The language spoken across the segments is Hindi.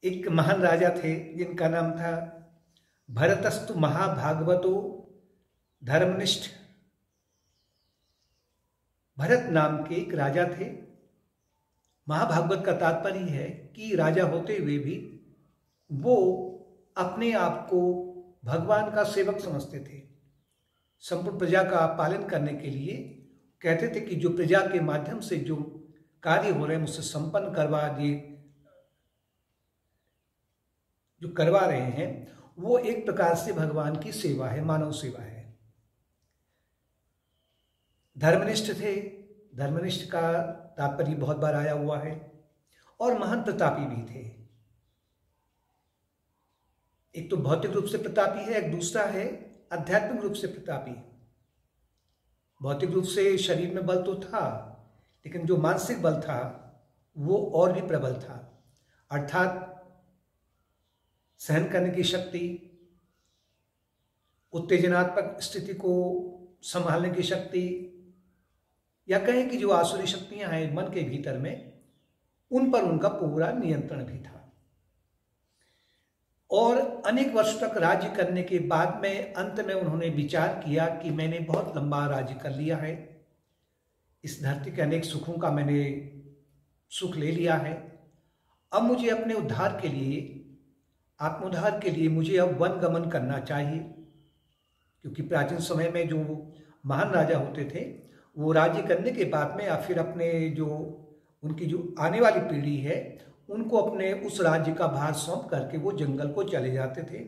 एक महान राजा थे जिनका नाम था भरतस्तु महाभागवतो धर्मनिष्ठ। भरत नाम के एक राजा थे। महाभागवत का तात्पर्य है कि राजा होते हुए भी वो अपने आप को भगवान का सेवक समझते थे। संपूर्ण प्रजा का पालन करने के लिए कहते थे कि जो प्रजा के माध्यम से जो कार्य हो रहे हैं मुझसे संपन्न करवा दिए, जो करवा रहे हैं वो एक प्रकार से भगवान की सेवा है, मानव सेवा है। धर्मनिष्ठ थे। धर्मनिष्ठ का तात्पर्य बहुत बार आया हुआ है। और महान प्रतापी भी थे। एक तो भौतिक रूप से प्रतापी है, एक दूसरा है आध्यात्मिक रूप से प्रतापी। भौतिक रूप से शरीर में बल तो था, लेकिन जो मानसिक बल था वो और भी प्रबल था। अर्थात सहन करने की शक्ति, उत्तेजनात्मक स्थिति को संभालने की शक्ति, या कहें कि जो आसुरी शक्तियां हैं मन के भीतर में, उन पर उनका पूरा नियंत्रण भी था। और अनेक वर्ष तक राज्य करने के बाद में अंत में उन्होंने विचार किया कि मैंने बहुत लंबा राज्य कर लिया है, इस धरती के अनेक सुखों का मैंने सुख ले लिया है। अब मुझे अपने उद्धार के लिए, आत्मोद्धार के लिए मुझे अब वन गमन करना चाहिए। क्योंकि प्राचीन समय में जो महान राजा होते थे वो राज्य करने के बाद में या फिर अपने जो उनकी जो आने वाली पीढ़ी है उनको अपने उस राज्य का भार सौंप करके वो जंगल को चले जाते थे।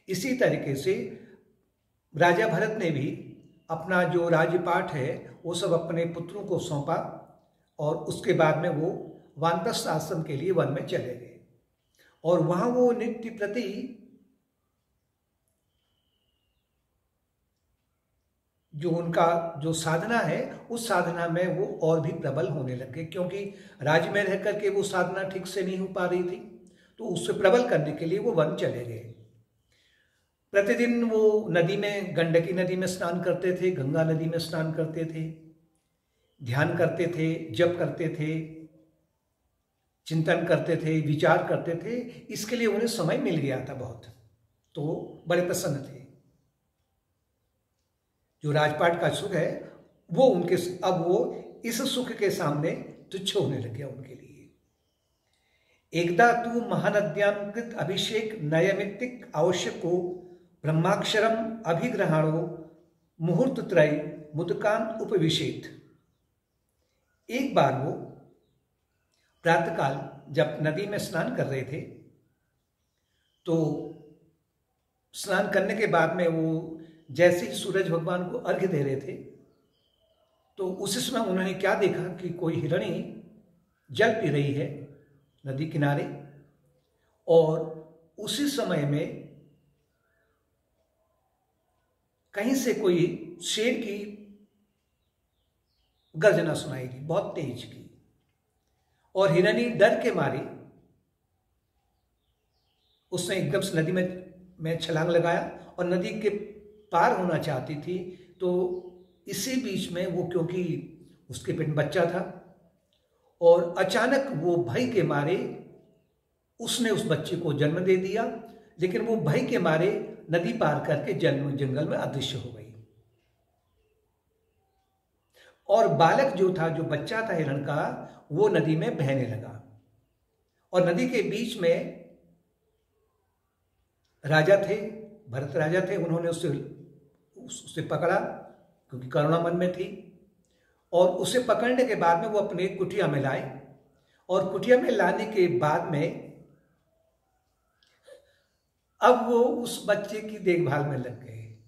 इसी तरीके से राजा भरत ने भी अपना जो राज्यपाठ है वो सब अपने पुत्रों को सौंपा और उसके बाद में वो वानप्रस्थ आश्रम के लिए वन में चले गए। और वहां वो नित्य प्रति जो उनका जो साधना है उस साधना में वो और भी प्रबल होने लगे, क्योंकि राज्य में रह करके वो साधना ठीक से नहीं हो पा रही थी। तो उससे प्रबल करने के लिए वो वन चले गए। प्रतिदिन वो नदी में, गंडकी नदी में स्नान करते थे, गंगा नदी में स्नान करते थे, ध्यान करते थे, जप करते थे, चिंतन करते थे, विचार करते थे। इसके लिए उन्हें समय मिल गया था बहुत, तो बड़े प्रसन्न थे। जो राजपाट का सुख है वो उनके, अब वो इस सुख के सामने तुच्छ होने लग गया उनके लिए। एकदा तु महानद्यां कृत अभिषेक नयमित्तिक आवश्यको ब्रह्माक्षरम अभिग्रहणो मुहूर्त त्रय मुदकान उपविशेत। एक बार वो प्रातःकाल जब नदी में स्नान कर रहे थे तो स्नान करने के बाद में वो जैसे ही सूरज भगवान को अर्घ्य दे रहे थे तो उस समय उन्होंने क्या देखा कि कोई हिरणी जल पी रही है नदी किनारे। और उसी समय में कहीं से कोई शेर की गर्जना सुनाई दी, बहुत तेज की। और हिरणी डर के मारे उसने एकदम से नदी में छलांग लगाया और नदी के पार होना चाहती थी। तो इसी बीच में वो, क्योंकि उसके पेट में बच्चा था और अचानक वो भय के मारे उसने उस बच्चे को जन्म दे दिया, लेकिन वो भय के मारे नदी पार करके जंगल में अदृश्य हो गई। और बालक जो था, जो बच्चा था हिरण का, वो नदी में बहने लगा। और नदी के बीच में राजा थे, भरत राजा थे, उन्होंने उसे पकड़ा क्योंकि करुणा मन में थी। और उसे पकड़ने के बाद में वो अपने कुटिया में लाए। और कुटिया में लाने के बाद में अब वो उस बच्चे की देखभाल में लग गए।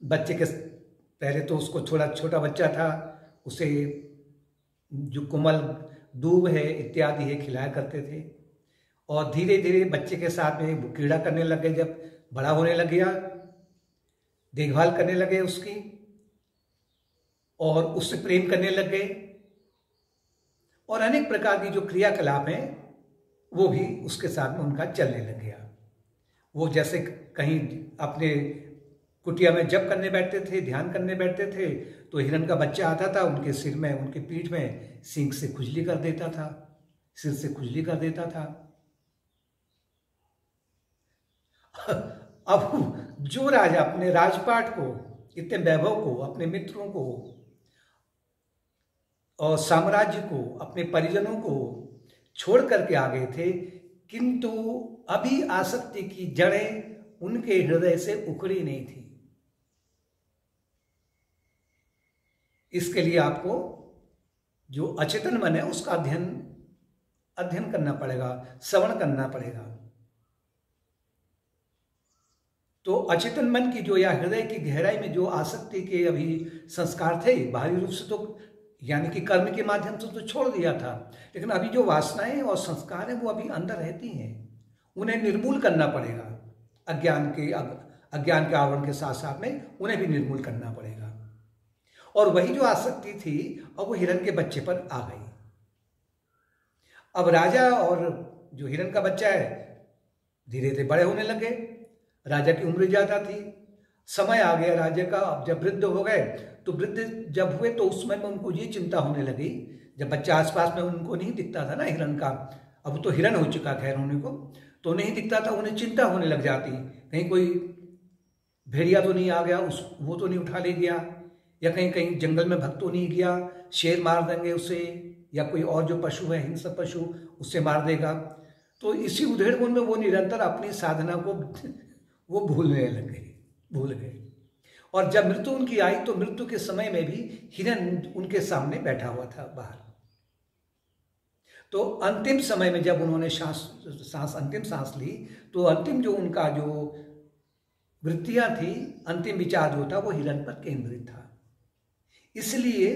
बच्चे के पहले तो उसको थोड़ा छोटा बच्चा था, उसे जो कोमल दूब है इत्यादि है खिलाया करते थे। और धीरे धीरे बच्चे के साथ में वो क्रीड़ा करने लगे। जब बड़ा होने लग गया, देखभाल करने लगे उसकी और उससे प्रेम करने लग गए। और अनेक प्रकार की जो क्रियाकलाप हैं वो भी उसके साथ में उनका चलने लग गया। वो जैसे कहीं अपने कुटिया में जप करने बैठते थे, ध्यान करने बैठते थे, तो हिरण का बच्चा आता था, उनके सिर में, उनके पीठ में सींग से खुजली कर देता था, सिर से खुजली कर देता था। अब जो राजा अपने राजपाट को, इतने वैभव को, अपने मित्रों को और साम्राज्य को, अपने परिजनों को छोड़ करके आ गए थे, किंतु अभी आसक्ति की जड़ें उनके हृदय से उखड़ी नहीं थी। इसके लिए आपको जो अचेतन मन है उसका अध्ययन करना पड़ेगा, श्रवण करना पड़ेगा। तो अचेतन मन की जो या हृदय की गहराई में जो आसक्ति के अभी संस्कार थे, बाहरी रूप से तो यानी कि कर्म के माध्यम से तो छोड़ दिया था, लेकिन अभी जो वासनाएं और संस्कार हैं वो अभी अंदर रहती हैं, उन्हें निर्मूल करना पड़ेगा। अज्ञान के आवरण के साथ साथ में उन्हें भी निर्मूल करना पड़ेगा। और वही जो आसक्ति थी अब वो हिरण के बच्चे पर आ गई। अब राजा और जो हिरण का बच्चा है धीरे धीरे बड़े होने लगे। राजा की उम्र ज्यादा थी, समय आ गया राजा का। अब जब वृद्ध हो गए तो वृद्ध जब हुए तो उस समय में उनको ये चिंता होने लगी, जब बच्चा आसपास में उनको नहीं दिखता था ना हिरण का, अब तो हिरण हो चुका खैर होने को, तो नहीं दिखता था, उन्हें चिंता होने लग जाती, कहीं कोई भेड़िया तो नहीं आ गया, वो तो नहीं उठा ले गया, या कहीं कहीं जंगल में भग तो नहीं गया, शेर मार देंगे उसे, या कोई और जो पशु है हिंसक पशु उससे मार देगा। तो इसी उधेड़-बुन में वो निरंतर अपनी साधना को वो भूल गए। और जब मृत्यु उनकी आई तो मृत्यु के समय में भी हिरण उनके सामने बैठा हुआ था बाहर। तो अंतिम समय में जब उन्होंने अंतिम सांस ली तो अंतिम जो उनका जो वृत्तियां थी, अंतिम विचार जो था वो हिरण पर केंद्रित था। इसलिए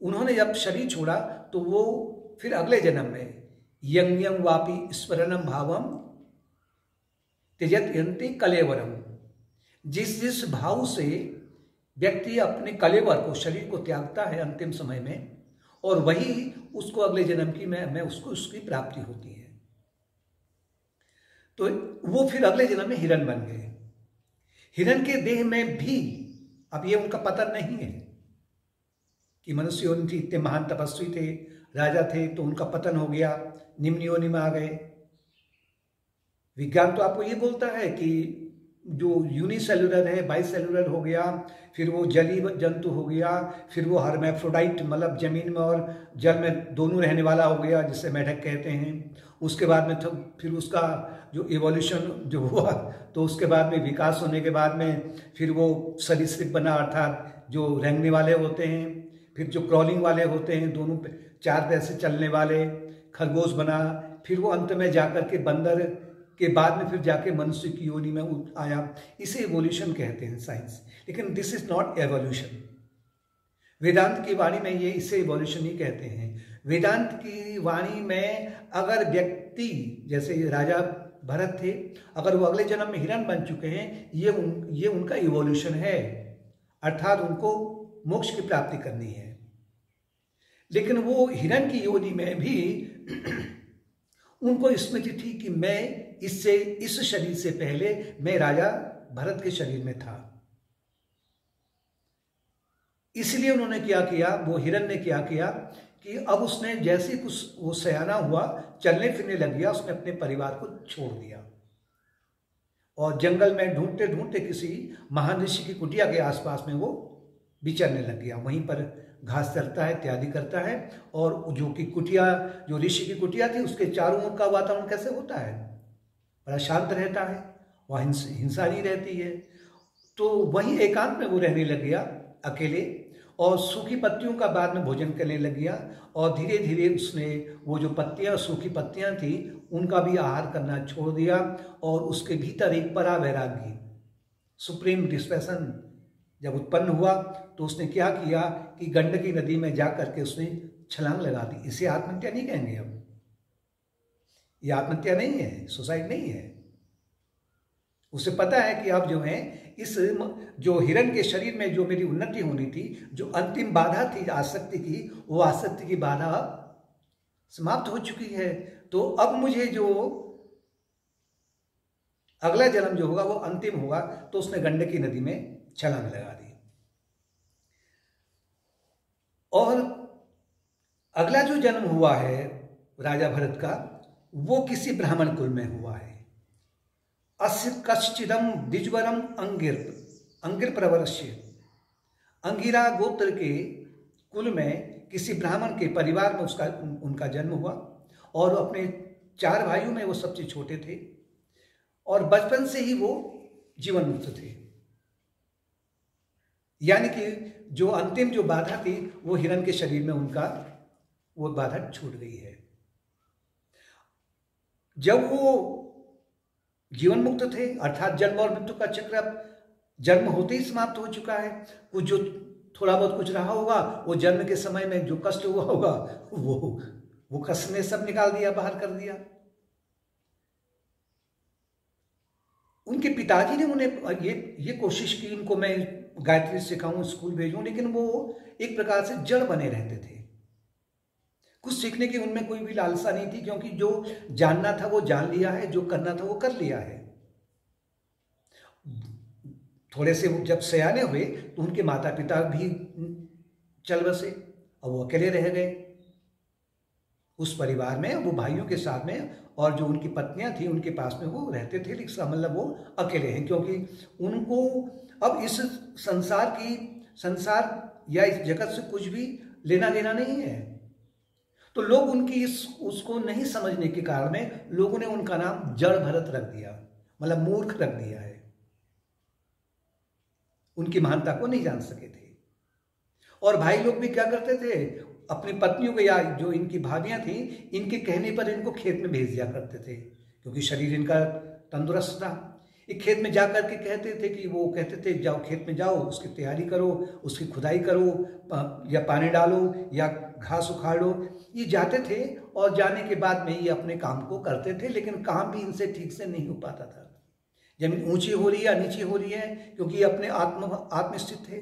उन्होंने जब शरीर छोड़ा तो वो फिर अगले जन्म में यंग वापी स्मरणम भावम त्यजत यन्ति कलेवरम, जिस भाव से व्यक्ति अपने कलेवर को, शरीर को त्यागता है अंतिम समय में, और वही उसको अगले जन्म की में उसको उसकी प्राप्ति होती है। तो वो फिर अगले जन्म में हिरण बन गए। हिरण के देह में भी अब ये उनका पतन नहीं है कि मनुष्य योनि थी, इतने महान तपस्वी थे, राजा थे, तो उनका पतन हो गया, निम्न योनि में आ गए। विज्ञान तो आपको ये बोलता है कि जो यूनिसेलुलर है बाइसेलुलर हो गया, फिर वो जलीय जंतु हो गया, फिर वो हर्मैफ्रोडाइट मतलब जमीन में और जल में दोनों रहने वाला हो गया, जिसे मेढक कहते हैं। उसके बाद में तो फिर उसका जो इवोल्यूशन जो हुआ तो उसके बाद में विकास होने के बाद में फिर वो सरीसृप बना, अर्थात जो रेंगने वाले होते हैं, फिर जो क्रॉलिंग वाले होते हैं, दोनों चार पैर से चलने वाले, खरगोश बना, फिर वो अंत में जाकर के बंदर के बाद में फिर जाके मनुष्य की योनि में आया। इसे एवोल्यूशन कहते हैं साइंस, लेकिन दिस इज नॉट एवोल्यूशन। वेदांत की वाणी में ये इसे एवोल्यूशन ही कहते हैं। वेदांत की वाणी में अगर व्यक्ति जैसे राजा भरत थे, अगर वो अगले जन्म में हिरण बन चुके हैं, ये उनका इवोल्यूशन है, अर्थात उनको मोक्ष की प्राप्ति करनी है। लेकिन वो हिरण की योनि में भी उनको स्मृति थी कि मैं इस शरीर से पहले मैं राजा भरत के शरीर में था। इसलिए उन्होंने क्या किया, वो हिरण ने क्या किया कि अब उसने जैसे कुछ वो सयाना हुआ, चलने फिरने लग गया, उसने अपने परिवार को छोड़ दिया और जंगल में ढूंढते ढूंढते किसी महान ऋषि की कुटिया के आसपास में वो विचरने लग गया। वहीं पर घास चरता है, इत्यादि करता है। और जो ऋषि की कुटिया थी उसके चारों ओर का वातावरण कैसे होता है, बड़ा शांत रहता है, वहाँ हिंसा नहीं रहती है। तो वहीं एकांत में वो रहने लग गया अकेले, और सूखी पत्तियों का बाद में भोजन करने लग गया। और धीरे धीरे उसने वो जो पत्तियां, सूखी पत्तियां थी, उनका भी आहार करना छोड़ दिया। और उसके भीतर एक परा वैराग्य, सुप्रीम डिस्पैशन जब उत्पन्न हुआ तो उसने क्या किया कि गंडकी नदी में जा करके उसने छलांग लगा दी। इसे आत्महत्या नहीं कहेंगे हम, ये आत्महत्या नहीं है, सुसाइड नहीं है। उसे पता है कि अब जो है इस जो हिरण के शरीर में जो मेरी उन्नति होनी थी, जो अंतिम बाधा थी आसक्ति की, वो आसक्ति की बाधा समाप्त हो चुकी है। तो अब मुझे जो अगला जन्म जो होगा वो अंतिम होगा। तो उसने गंडकी नदी में छलांग लगा दी। और अगला जो जन्म हुआ है राजा भरत का, वो किसी ब्राह्मण कुल में हुआ है। अस्य कश्चिदम द्विजवरम अंगिर प्रवरस्य, अंगिरा गोत्र के कुल में किसी ब्राह्मण के परिवार में उनका जन्म हुआ, और अपने 4 भाइयों में वो सबसे छोटे थे, और बचपन से ही वो जीवन मुक्त थे। यानी कि जो अंतिम जो बाधा थी वो हिरण के शरीर में उनका वो बाधा छूट गई है। जब वो जीवन मुक्त थे, अर्थात जन्म और मृत्यु का चक्र जन्म होते ही समाप्त हो चुका है। कुछ जो थोड़ा बहुत कुछ रहा होगा, वो जन्म के समय में जो कष्ट हुआ होगा वो कष्ट ने सब निकाल दिया, बाहर कर दिया। उनके पिताजी ने उन्हें ये कोशिश की, इनको मैं गायत्री सिखाऊं, स्कूल भेजूं, लेकिन वो एक प्रकार से जड़ बने रहते थे। कुछ सीखने की उनमें कोई भी लालसा नहीं थी, क्योंकि जो जानना था वो जान लिया है, जो करना था वो कर लिया है। थोड़े से जब सयाने हुए तो उनके माता पिता भी चल बसे, और वो अकेले रह गए उस परिवार में, वो भाइयों के साथ में, और जो उनकी पत्नियां थी उनके पास में वो रहते थे, लेकिन इसका मतलब वो अकेले हैं, क्योंकि उनको अब इस संसार या इस जगत से कुछ भी लेना देना नहीं है। तो लोग उनकी उसको नहीं समझने के कारण में लोगों ने उनका नाम जड़ भरत रख दिया, मतलब मूर्ख रख दिया है। उनकी महानता को नहीं जान सके थे। और भाई लोग भी क्या करते थे, अपनी पत्नियों को या जो इनकी भाभियां थी, इनके कहने पर इनको खेत में भेज दिया करते थे, क्योंकि शरीर इनका तंदुरुस्त था। एक खेत में जा कर के कहते थे कि वो कहते थे जाओ खेत में जाओ, उसकी तैयारी करो, उसकी खुदाई करो, या पानी डालो या घास उखाड़ो। ये जाते थे और जाने के बाद में ये अपने काम को करते थे, लेकिन काम भी इनसे ठीक से नहीं हो पाता था। जमीन ऊंची हो रही है या नीची हो रही है, क्योंकि ये अपने आत्मस्थित थे।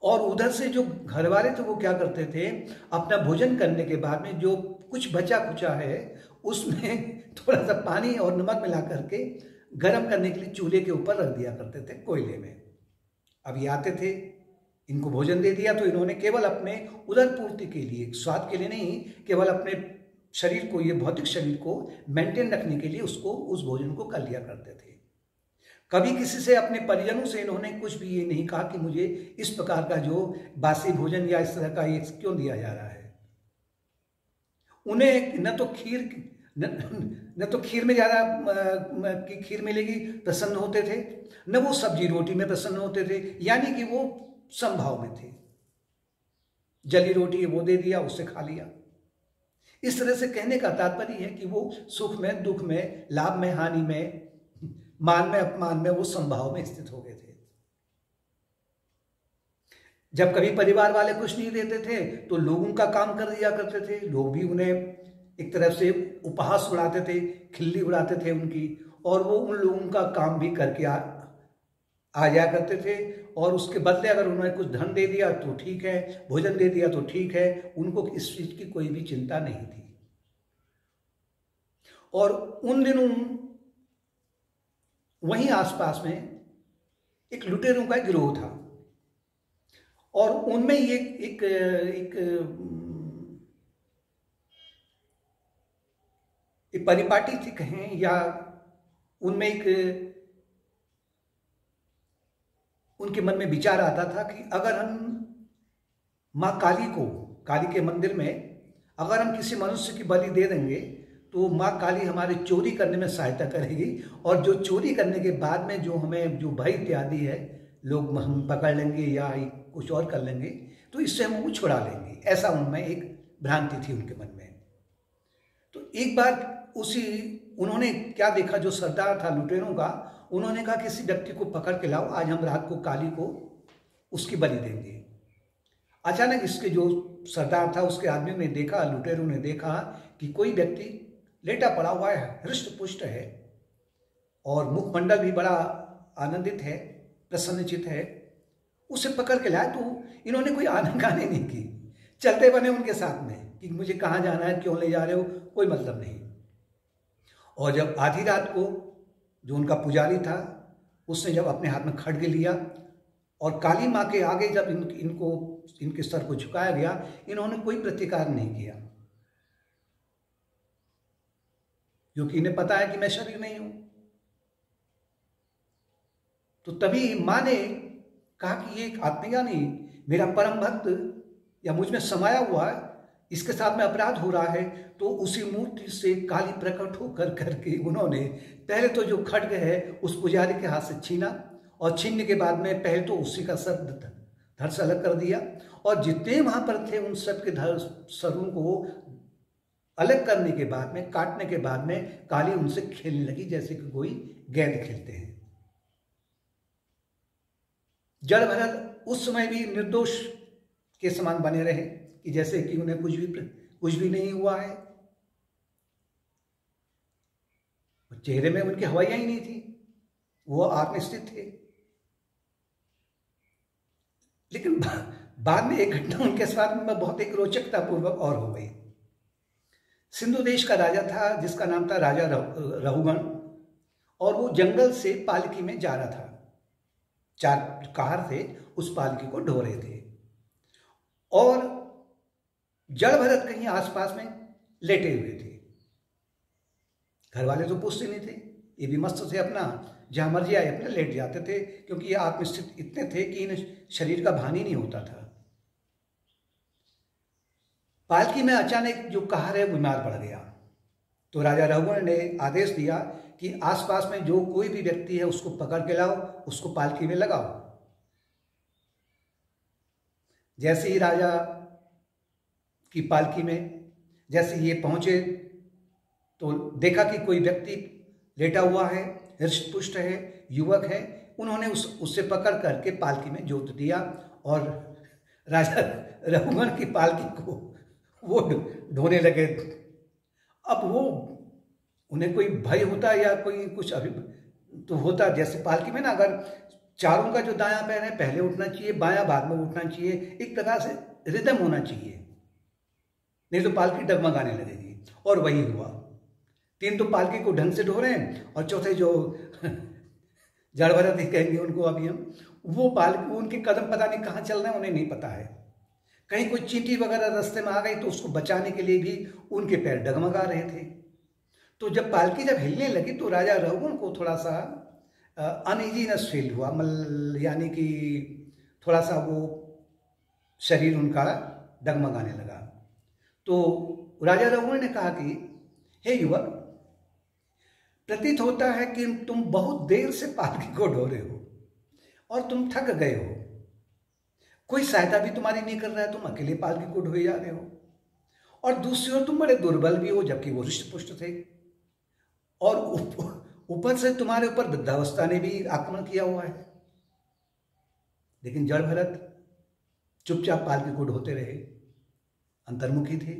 और उधर से जो घर वाले थे वो क्या करते थे, अपना भोजन करने के बाद में जो कुछ बचा खुचा है उसमें थोड़ा सा पानी और नमक मिला करके गर्म करने के लिए चूल्हे के ऊपर रख दिया करते थे, कोयले में। अब ये आते थे, इनको भोजन दे दिया तो इन्होंने केवल अपने उदर पूर्ति के लिए, स्वाद के लिए नहीं, केवल अपने शरीर को, ये भौतिक शरीर को मेंटेन रखने के लिए उस भोजन को कर लिया करते थे। कभी किसी से, अपने परिजनों से इन्होंने कुछ भी ये नहीं कहा कि मुझे इस प्रकार का जो बासी भोजन या इस तरह का ये क्यों दिया जा रहा है। उन्हें न तो खीर में ज़्यादा की खीर मिलेगी प्रसन्न होते थे, न वो सब्जी रोटी में प्रसन्न होते थे, यानी कि वो समभाव में थे। जली रोटी वो दे दिया, उससे खा लिया। इस तरह से कहने का तात्पर्य है कि वो सुख में, दुख में, लाभ में, हानि में, मान में, अपमान में वो समभाव में स्थित हो गए थे। जब कभी परिवार वाले कुछ नहीं देते थे तो लोगों का काम कर दिया करते थे। लोग भी उन्हें एक तरफ से उपहास उड़ाते थे, खिल्ली उड़ाते थे उनकी, और वो उन लोगों का काम भी करके आ जाया करते थे। और उसके बदले अगर उन्होंने कुछ धन दे दिया तो ठीक है, भोजन दे दिया तो ठीक है, उनको इस चीज की कोई भी चिंता नहीं थी। और उन दिनों वहीं आसपास में एक लुटेरों का गिरोह था, और उनमें ये एक परिपाटी थी कहें, या उनमें एक उनके मन में विचार आता था कि अगर हम माँ काली को, काली के मंदिर में अगर हम किसी मनुष्य की बलि दे देंगे तो माँ काली हमारे चोरी करने में सहायता करेगी, और जो चोरी करने के बाद में जो हमें जो भय इत्यादि है, लोग हम पकड़ लेंगे या कुछ और कर लेंगे, तो इससे हम वो छुड़ा लेंगे। ऐसा उनमें एक भ्रांति थी उनके मन में। तो एक बार उन्होंने क्या देखा, जो सरदार था लुटेरों का, उन्होंने कहा किसी व्यक्ति को पकड़ के लाओ, आज हम रात को काली को उसकी बलि देंगे। अचानक इसके जो सरदार था उसके आदमी ने देखा, लुटेरों ने देखा कि कोई व्यक्ति लेटा पड़ा हुआ है, हृष्ट पुष्ट है, और मुखमंडल भी बड़ा आनंदित है, प्रसन्नचित है। उसे पकड़ के लाया तो इन्होंने कोई आनाकानी नहीं की, चलते बने उनके साथ में कि मुझे कहाँ जाना है, क्यों ले जा रहे हो, कोई मतलब नहीं। और जब आधी रात को जो उनका पुजारी था उसने जब अपने हाथ में खड्ग लिया और काली माँ के आगे जब इनको इनके सर को झुकाया गया, इन्होंने कोई प्रतिकार नहीं किया, क्योंकि इन्हें पता है कि मैं शरीर नहीं हूं। तो तभी मां ने कहा कि ये एक आत्मज्ञानी मेरा परम भक्त या मुझ में समाया हुआ है, इसके साथ में अपराध हो रहा है। तो उसी मूर्ति से काली प्रकट होकर करके उन्होंने पहले तो जो खड्ग है उस पुजारी के हाथ से छीना, और छीनने के बाद में पहले तो उसी का सर धड़ से अलग कर दिया, और जितने वहां पर थे उन सब के धड़ सरों को अलग करने के बाद में, काटने के बाद में, काली उनसे खेलने लगी जैसे कि कोई गेंद खेलते हैं। जड़ भरत उस समय भी निर्दोष के समान बने रहे कि जैसे कि उन्हें कुछ भी नहीं हुआ है। चेहरे में उनकी हवाइयां ही नहीं थी, वो आत्मस्थित थे। लेकिन बाद में एक घटना उनके साथ में बहुत एक रोचकता पूर्वक और हो गई। सिंधु देश का राजा था जिसका नाम था राजा रहुगण, और वो जंगल से पालकी में जा रहा था। 4 कार थे, उस पालकी को ढो रहे थे, और जड़ भरत कहीं आसपास में लेटे हुए थे। घर वाले तो पूछते नहीं थे, ये भी मस्त थे, अपना जहां मर्जी आए अपने लेट जाते थे, क्योंकि ये आत्मस्थित इतने थे कि इन शरीर का भान ही नहीं होता था। पालकी में अचानक जो कहार है बीमार पड़ गया, तो राजा रघुवर ने आदेश दिया कि आसपास में जो कोई भी व्यक्ति है उसको पकड़ के लाओ, उसको पालकी में लगाओ। जैसे ही राजा की पालकी में जैसे ये पहुंचे तो देखा कि कोई व्यक्ति लेटा हुआ है, हृष्ट पुष्ट है, युवक है। उन्होंने उससे पकड़ करके पालकी में जोत दिया, और राजा रघुवर की पालकी को वो ढोने लगे। अब वो उन्हें कोई भय होता या कोई कुछ अभी तो होता, जैसे पालकी में ना अगर चारों का जो दायां पैर है पहले उठना चाहिए, बायां बाद में उठना चाहिए, एक प्रकार से रिदम होना चाहिए, नहीं तो पालकी डगमगाने लगेगी। और वही हुआ। 3 तो पालकी को ढंग से ढो रहे हैं, और चौथे जो जड़ भरत ही कहेंगे उनको अभी हम, वो पालकी उनके कदम पता नहीं कहाँ चल रहे हैं, उन्हें नहीं पता है। कहीं कोई चींटी वगैरह रास्ते में आ गई तो उसको बचाने के लिए भी उनके पैर डगमगा रहे थे। तो जब पालकी हिलने लगी तो राजा रघुवर को थोड़ा सा अनइजीनेस फील हुआ, यानी कि थोड़ा सा वो शरीर उनका डगमगाने लगा। तो राजा रघुवर ने कहा कि हे युवक, प्रतीत होता है कि तुम बहुत देर से पालकी को ढो रहे हो और तुम थक गए हो, कोई सहायता भी तुम्हारी नहीं कर रहा है, तुम अकेले पालकी को ढोए जा रहे हो, और दूसरी ओर तुम बड़े दुर्बल भी हो, जबकि वो हृष्ट पुष्ट थे, और ऊपर से तुम्हारे ऊपर वृद्धावस्था ने भी आक्रमण किया हुआ है। लेकिन जड़ भरत चुपचाप पालकी को ढोते रहे, अंतर्मुखी थे।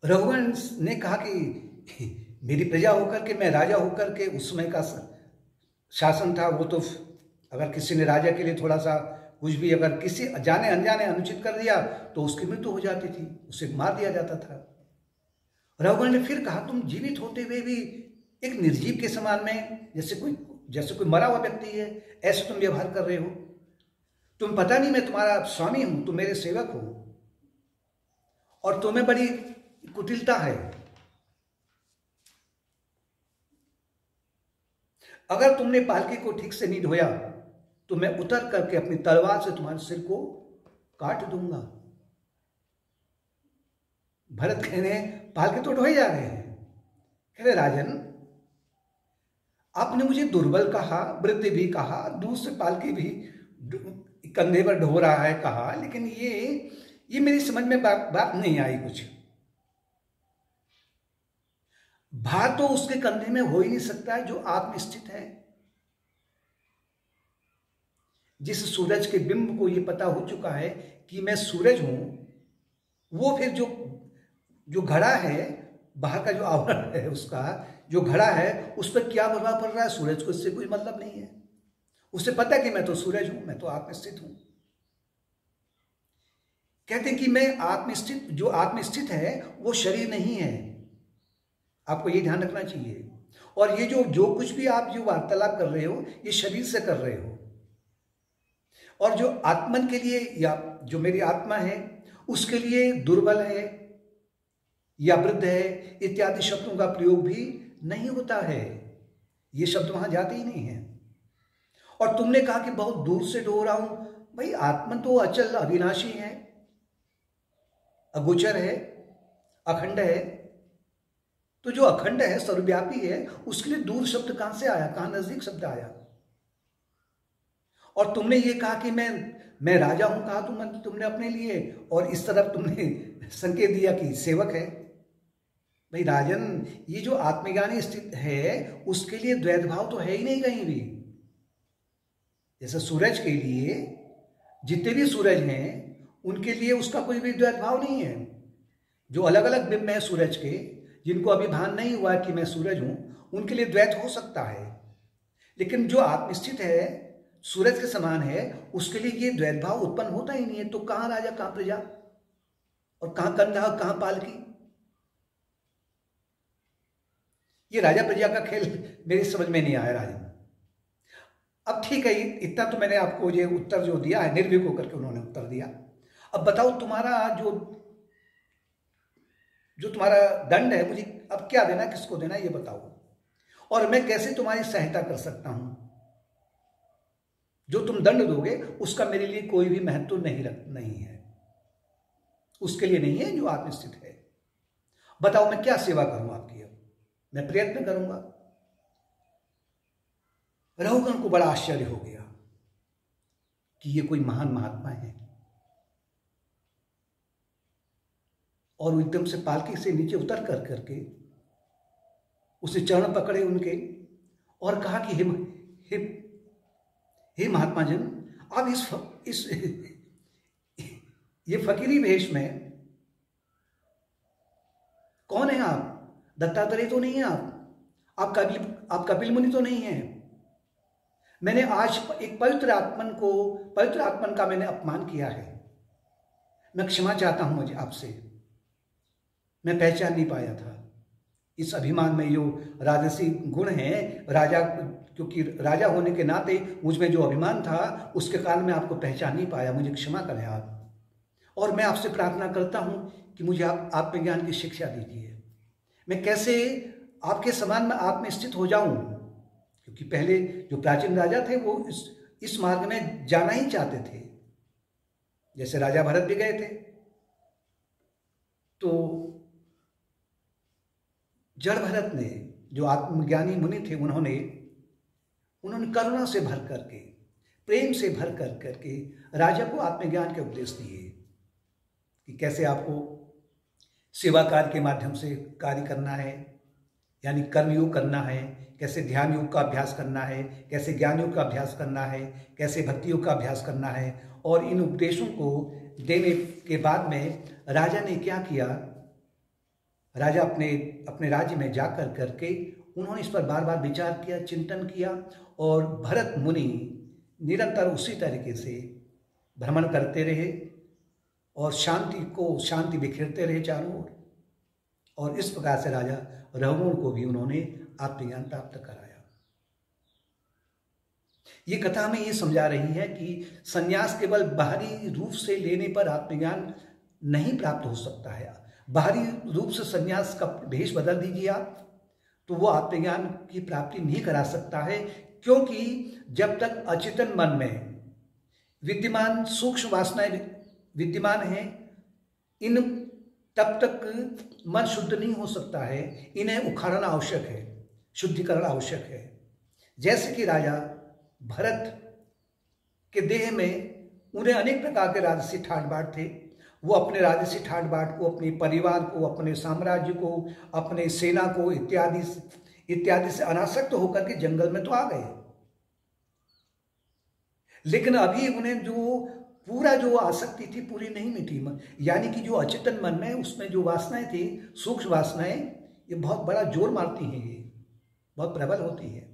रघुवर ने कहा कि मेरी प्रजा होकर के, मैं राजा होकर के, उस समय का शासन था वो, तो अगर किसी ने राजा के लिए थोड़ा सा कुछ भी अगर किसी जाने अनजाने अनुचित कर दिया तो उसकी मृत्यु हो जाती थी, उसे मार दिया जाता था। रघुवर ने फिर कहा तुम जीवित होते हुए भी एक निर्जीव के समान में, जैसे कोई मरा हुआ व्यक्ति है, ऐसे तुम व्यवहार कर रहे हो। तुम पता नहीं मैं तुम्हारा स्वामी हूं, तुम मेरे सेवक हो, और तुम्हें बड़ी कुटिलता है। अगर तुमने पालकी को ठीक से नहीं ढोया तो मैं उतर करके अपनी तलवार से तुम्हारे सिर को काट दूंगा। भरत कहने पालकी तो ढोए जा रहे हैं, कहते राजन आपने मुझे दुर्बल कहा, वृद्ध भी कहा, दूर से पालकी भी कंधे पर ढो रहा है कहा, लेकिन ये मेरी समझ में बात नहीं आई कुछ। भार तो उसके कंधे में हो ही नहीं सकता है जो आत्मस्थित है। जिस सूरज के बिंब को ये पता हो चुका है कि मैं सूरज हूं, वो फिर जो घड़ा है, बाहर का जो आवरण है उसका जो घड़ा है, उस पर क्या प्रभाव पड़ रहा है, सूरज को इससे कोई मतलब नहीं है। उसे पता है कि मैं तो सूरज हूं, मैं तो आत्मस्थित हूं। कहते हैं कि मैं आत्मस्थित, जो आत्मस्थित है वो शरीर नहीं है, आपको ये ध्यान रखना चाहिए। और ये जो कुछ भी आप जो वार्तालाप कर रहे हो, ये शरीर से कर रहे हो। और जो आत्मन के लिए या जो मेरी आत्मा है उसके लिए दुर्बल है या वृद्ध है इत्यादि शब्दों का प्रयोग भी नहीं होता है। ये शब्द वहां जाते ही नहीं है। और तुमने कहा कि बहुत दूर से डो रहा हूं। भाई आत्मन तो अचल अविनाशी है, अगोचर है, अखंड है। तो जो अखंड है, सर्वव्यापी है, उसके लिए दूर शब्द कहां से आया, कहां नजदीक शब्द आया। और तुमने ये कहा कि मैं राजा हूं, कहा तुमने अपने लिए, और इस तरफ तुमने संकेत दिया कि सेवक है। भाई राजन, ये जो आत्मज्ञानी स्थित है उसके लिए द्वैत भाव तो है ही नहीं कहीं भी। जैसे सूरज के लिए, जितने भी सूरज हैं उनके लिए उसका कोई भी द्वैत भाव नहीं है। जो अलग अलग बिंब हैं सूरज के, जिनको अभी भान नहीं हुआ कि मैं सूरज हूं, उनके लिए द्वैत हो सकता है। लेकिन जो आत्मस्थित है, सूरज के समान है, उसके लिए ये द्वैत भाव उत्पन्न होता ही नहीं है। तो कहां राजा, कहां प्रजा, और कहां कंधा, कहां पालकी। ये राजा प्रजा का खेल मेरी समझ में नहीं आया राजन। अब ठीक है, इतना तो मैंने आपको ये उत्तर जो दिया है, निर्भीक होकर के उन्होंने उत्तर दिया। अब बताओ तुम्हारा जो तुम्हारा दंड है, मुझे अब क्या देना, किसको देना, ये बताओ, और मैं कैसे तुम्हारी सहायता कर सकता हूं। जो तुम दंड दोगे उसका मेरे लिए कोई भी महत्व नहीं है, उसके लिए नहीं है जो आत्मस्थित है। बताओ मैं क्या सेवा करूं आपकी। अब मैं प्रयत्न करूंगा। रघुगण को बड़ा आश्चर्य हो गया कि ये कोई महान महात्मा है, और वो एकदम से पालकी से नीचे उतर कर करके उसे चरण पकड़े उनके और कहा कि हे महात्मा जन, आप ये फकीरी वेश में कौन है आप? दत्तात्रेय तो नहीं है आप कपिल मुनि तो नहीं है। मैंने आज एक पवित्र आत्मन का मैंने अपमान किया है। मैं क्षमा चाहता हूं मुझे आपसे। मैं पहचान नहीं पाया था इस अभिमान में जो राजसी गुण है, राजा, क्योंकि राजा होने के नाते मुझ में जो अभिमान था उसके कारण मैं आपको पहचान नहीं पाया। मुझे क्षमा करें आप, और मैं आपसे प्रार्थना करता हूं कि मुझे आप आत्मज्ञान की शिक्षा दीजिए। मैं कैसे आपके समान में आप में स्थित हो जाऊं, क्योंकि पहले जो प्राचीन राजा थे वो इस मार्ग में जाना ही चाहते थे। जैसे राजा भरत भी गए थे, तो जड़ भरत ने, जो आत्मज्ञानी मुनि थे, उन्होंने करुणा से भर करके, प्रेम से भर कर करके राजा को आत्मज्ञान के उपदेश दिए कि कैसे आपको सेवा कार्य के माध्यम से कार्य करना है, यानी कर्मयोग करना है, कैसे ध्यान योग का अभ्यास करना है, कैसे ज्ञान योग का अभ्यास करना है, कैसे भक्ति योग का अभ्यास करना है। और इन उपदेशों को देने के बाद में राजा ने क्या किया, राजा अपने राज्य में जाकर करके उन्होंने इस पर बार बार विचार किया, चिंतन किया, और भरत मुनि निरंतर उसी तरीके से भ्रमण करते रहे और शांति बिखेरते रहे चारों ओर। और इस प्रकार से राजा रघुगण को भी उन्होंने आत्मज्ञान प्राप्त कराया। ये कथा हमें ये समझा रही है कि संन्यास केवल बाहरी रूप से लेने पर आत्मज्ञान नहीं प्राप्त हो सकता है। बाहरी रूप से संन्यास का भेष बदल दीजिए आप, तो वो आत्मज्ञान की प्राप्ति नहीं करा सकता है, क्योंकि जब तक अचेतन मन में विद्यमान सूक्ष्म वासनाएं विद्यमान हैं, तब तक मन शुद्ध नहीं हो सकता है। इन्हें उखाड़ना आवश्यक है, शुद्धिकरण आवश्यक है। जैसे कि राजा भरत के देह में उन्हें अनेक प्रकार के राजसी ठाट बाट थे। वो अपने राजसी ठाट बाट को, अपने परिवार को, अपने साम्राज्य को, अपने सेना को इत्यादि से अनासक्त होकर के जंगल में तो आ गए। लेकिन अभी उन्हें जो आसक्ति थी पूरी नहीं मिटी। यानी कि जो अचेतन मन में उसमें जो वासनाएं थी, सूक्ष्म वासनाएं, ये बहुत बड़ा जोर मारती हैं, ये बहुत प्रबल होती है।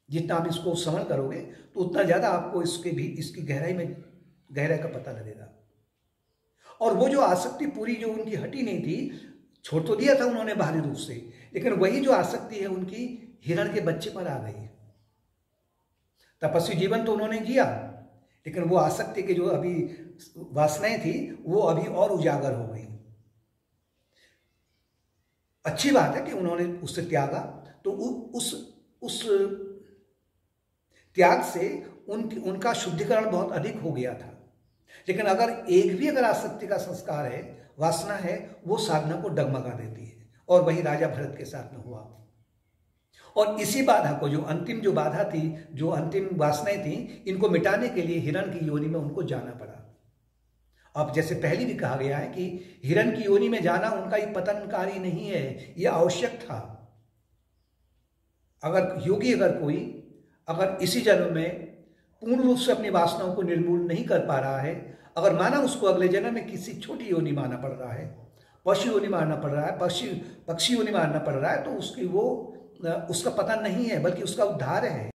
जितना आप इसको श्रवण करोगे तो उतना ज्यादा आपको इसकी गहराई का पता लगेगा। और वो जो आसक्ति पूरी जो उनकी हटी नहीं थी, छोड़ तो दिया था उन्होंने बाहरी रूप से, लेकिन वही जो आसक्ति है उनकी हिरण के बच्चे पर आ गई। तपस्वी जीवन तो उन्होंने जिया, लेकिन वो आसक्ति की जो अभी वासनाएं थी वो अभी और उजागर हो गई। अच्छी बात है कि उन्होंने उससे त्यागा, तो उस त्याग से उनका शुद्धिकरण बहुत अधिक हो गया था। लेकिन अगर आसक्ति का संस्कार है, वासना है, वो साधना को डगमगा देती है, और वही राजा भरत के साथ में हुआ। और इसी बाधा को, जो बाधा थी, जो अंतिम वासनाएं थी, इनको मिटाने के लिए हिरण की योनि में उनको जाना पड़ा। अब जैसे पहले भी कहा गया है कि हिरण की योनि में जाना उनका ही पतनकारी नहीं है, यह आवश्यक था। अगर कोई इसी जन्म में पूर्ण रूप से अपनी वासनाओं को निर्मूल नहीं कर पा रहा है, अगर माना उसको अगले जन्म में किसी छोटी योनि मानना पड़ रहा है, पशु योनि मानना पड़ रहा है, पक्षी योनि मानना पड़ रहा है, तो उसका पतन नहीं है, बल्कि उसका उद्धार है।